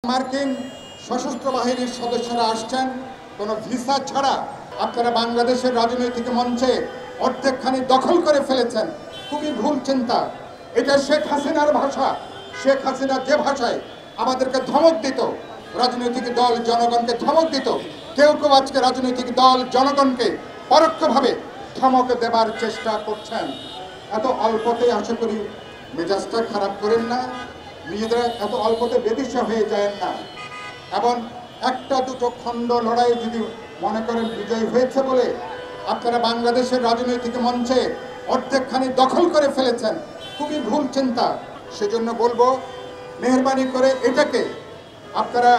মার্কিন সশস্ত্র বাহিনীর সদস্যরা আসছেন কোনো ভিসা ছাড়া। আপনারা বাংলাদেশের রাজনৈতিক মঞ্চে অর্ধেকখানি দখল করে ফেলেছেন। খুবই ভুল চিন্তা। এটা শেখ হাসিনার ভাষা। শেখ হাসিনা যে ভাষায় আমাদেরকে ধমক দিত, রাজনৈতিক দল জনগণকে ধমক দিত, কেউ কেউ আজকে রাজনৈতিক দল জনগণকে পরোক্ষভাবে ধমক দেবার চেষ্টা করছেন। এত অল্পতে আশা করি মেজাজটা খারাপ করেন না, নিজেরা এত অল্পতে বেদিশা হয়ে যায় না। এবং একটা দুটো খণ্ড লড়াই যদি মনে করেন বিজয় হয়েছে বলে আপনারা বাংলাদেশের রাজনৈতিক মঞ্চে অর্ধেকখানি দখল করে ফেলেছেন, খুবই ভুল চিন্তা। সেজন্য বলবো, মেহরবানি করে এটাকে আপনারা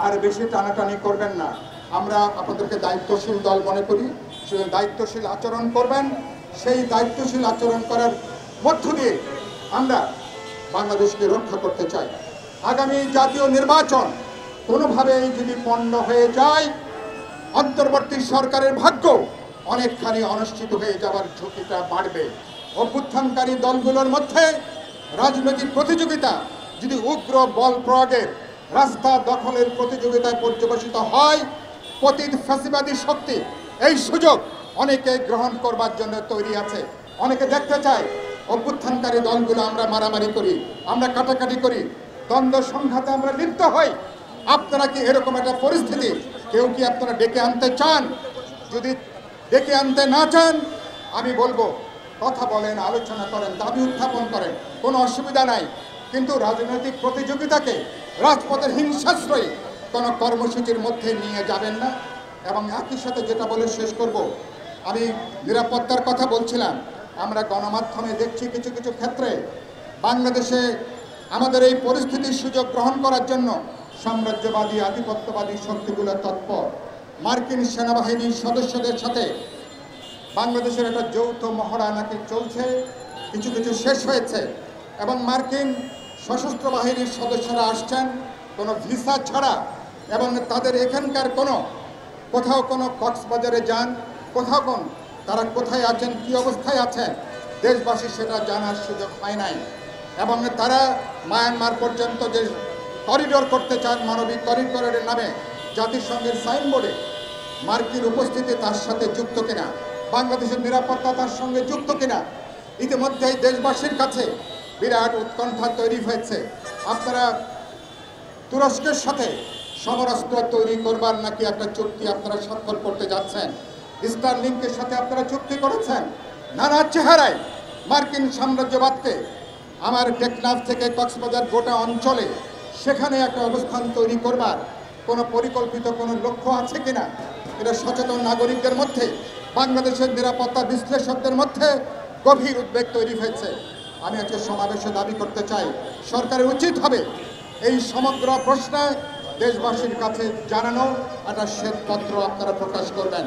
আর বেশি টানাটানি করবেন না। আমরা আপনাদেরকে দায়িত্বশীল দল মনে করি, সেই দায়িত্বশীল আচরণ করবেন। সেই দায়িত্বশীল আচরণ করার মধ্য দিয়ে আমরা বাংলাদেশকে রক্ষা করতে চাই। আগামী জাতীয় নির্বাচন কোনোভাবেই যদি পণ্ড হয়ে যায়, অন্তর্বর্তী সরকারের ভাগ্য অনেকখানি অনিশ্চিত হয়ে যাওয়ার ঝুঁকিটা বাড়বে। অভ্যুত্থানকারী দলগুলোর মধ্যে রাজনৈতিক প্রতিযোগিতা যদি উগ্র বল প্রয়োগের, রাস্তা দখলের প্রতিযোগিতায় পর্যবেসিত হয়, পতিত ফ্যাসিবাদী শক্তি এই সুযোগ অনেকে গ্রহণ করবার জন্য তৈরি আছে। অনেকে দেখতে চায় অভ্যুত্থানকারী দলগুলো আমরা মারামারি করি, আমরা কাটাকাটি করি, দ্বন্দ্ব সংঘাতে আমরা লিপ্ত হই। আপনারা কি এরকম একটা পরিস্থিতি কেউ কি আপনারা ডেকে আনতে চান? যদি ডেকে আনতে না চান, আমি বলবো কথা বলেন, আলোচনা করেন, দাবি উত্থাপন করেন, কোনো অসুবিধা নাই। কিন্তু রাজনৈতিক প্রতিযোগিতাকে রাজপথের হিংসাশ্রয়ী কোনো কর্মসূচির মধ্যে নিয়ে যাবেন না। এবং একই সাথে যেটা বলে শেষ করব, আমি নিরাপত্তার কথা বলছিলাম। আমরা গণমাধ্যমে দেখছি কিছু কিছু ক্ষেত্রে বাংলাদেশে আমাদের এই পরিস্থিতির সুযোগ গ্রহণ করার জন্য সাম্রাজ্যবাদী আধিপত্যবাদী শক্তিগুলো তৎপর। মার্কিন সেনাবাহিনীর সদস্যদের সাথে বাংলাদেশের একটা যৌথ মহড়া নাকি চলছে, কিছু কিছু শেষ হয়েছে। এবং মার্কিন সশস্ত্র বাহিনীর সদস্যরা আসছেন কোনো ভিসা ছাড়া। এবং তাদের এখানকার কোথাও কোনো কক্সবাজারে যান, কোথাও তারা কোথায় আছেন, কী অবস্থায় আছেন, দেশবাসী সেটা জানার সুযোগ পায় নাই। এবং তারা মায়ানমার পর্যন্ত যে করিডোর করতে চান, মানবিক করিডোরের নামে, জাতিসংঘের সাইনবোর্ডে মার্কিন উপস্থিতি তার সাথে যুক্ত কিনা, বাংলাদেশের নিরাপত্তা তার সঙ্গে যুক্ত কিনা, ইতিমধ্যেই দেশবাসীর কাছে বিরাট উৎকণ্ঠা তৈরি হয়েছে। আপনারা তুরস্কের সাথে সমরাস্ত্র তৈরি করবার নাকি একটা চুক্তি আপনারা স্বাক্ষর করতে যাচ্ছেন। স্টারলিংকের সাথে আপনারা চুক্তি করেছেন। নানা চেহারায় মার্কিন সাম্রাজ্যবাদকে আমার টেকনাফ থেকে কক্সবাজার গোটা অঞ্চলে সেখানে একটা অবস্থান তৈরি করবার কোনো পরিকল্পিত কোনো লক্ষ্য আছে কিনা, এটা সচেতন নাগরিকদের মধ্যে, বাংলাদেশের নিরাপত্তা বিশ্লেষকদের মধ্যে গভীর উদ্বেগ তৈরি হয়েছে। আমি আজকে সমাবেশে দাবি করতে চাই, সরকারের উচিত হবে এই সমগ্র প্রশ্নে দেশবাসীর কাছে জানানো একটা শ্বেতপত্র আপনারা প্রকাশ করবেন।